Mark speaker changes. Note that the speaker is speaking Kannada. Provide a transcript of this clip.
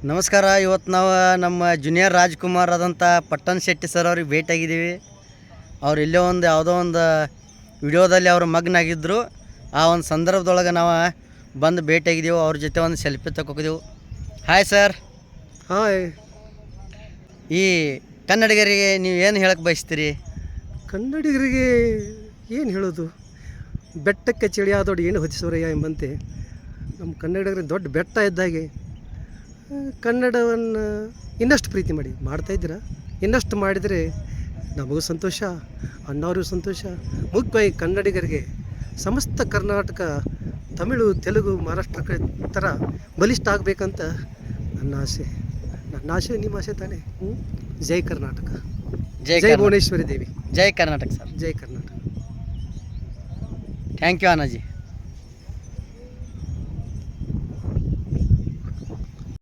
Speaker 1: ನಮಸ್ಕಾರ. ಇವತ್ತು ನಾವು ನಮ್ಮ ಜೂನಿಯರ್ ರಾಜ್ಕುಮಾರ್ ಆದಂಥ ಪಟ್ಟಣ್ ಶೆಟ್ಟಿ ಸರ್ ಅವ್ರಿಗೆ ಭೇಟಿಯಾಗಿದ್ದೀವಿ. ಅವ್ರು ಇಲ್ಲೇ ಯಾವುದೋ ಒಂದು ವಿಡಿಯೋದಲ್ಲಿ ಅವರು ಮಗ್ನಾಗಿದ್ದರು. ಆ ಒಂದು ಸಂದರ್ಭದೊಳಗೆ ನಾವು ಬಂದು ಭೇಟಿಯಾಗಿದ್ದೀವಿ. ಅವ್ರ ಜೊತೆ ಒಂದು ಸೆಲ್ಫಿ ತಗೋಕಿದೆವು. Hi sir.
Speaker 2: ಹಾಯ್.
Speaker 1: ಈ ಕನ್ನಡಿಗರಿಗೆ ನೀವು ಏನು ಹೇಳಕ್ಕೆ ಬಯಸ್ತೀರಿ?
Speaker 2: ಕನ್ನಡಿಗರಿಗೆ ಏನು ಹೇಳೋದು, ಬೆಟ್ಟಕ್ಕೆ ಚಳಿಯಾದೊಡ್ಡು ಏನು ಹೊದಿಸೋರಯ್ಯ ಎಂಬಂತೆ ನಮ್ಮ ಕನ್ನಡಿಗರಿಗೆ ದೊಡ್ಡ ಬೆಟ್ಟ ಇದ್ದಾಗೆ ಕನ್ನಡವನ್ನು ಇನ್ನಷ್ಟು ಪ್ರೀತಿ ಮಾಡ್ತಾಯಿದ್ದೀರ. ಇನ್ನಷ್ಟು ಮಾಡಿದರೆ ನಮಗೂ ಸಂತೋಷ, ಅಣ್ಣವ್ರಿಗೂ ಸಂತೋಷ. ಮುಖ್ಯವಾಗಿ ಕನ್ನಡಿಗರಿಗೆ ಸಮಸ್ತ ಕರ್ನಾಟಕ, ತಮಿಳು, ತೆಲುಗು, ಮಹಾರಾಷ್ಟ್ರ ಥರ ಬಲಿಷ್ಠ ಆಗಬೇಕಂತ ನನ್ನ ಆಸೆ. ನಿಮ್ಮ ಆಸೆ ತಾನೇ? ಜೈ ಕರ್ನಾಟಕ, ಜೈ ಭುವನೇಶ್ವರಿ ದೇವಿ,
Speaker 1: ಜೈ ಕರ್ನಾಟಕ ಸರ್.
Speaker 2: ಜೈ ಕರ್ನಾಟಕ.
Speaker 1: Thank you Annaji.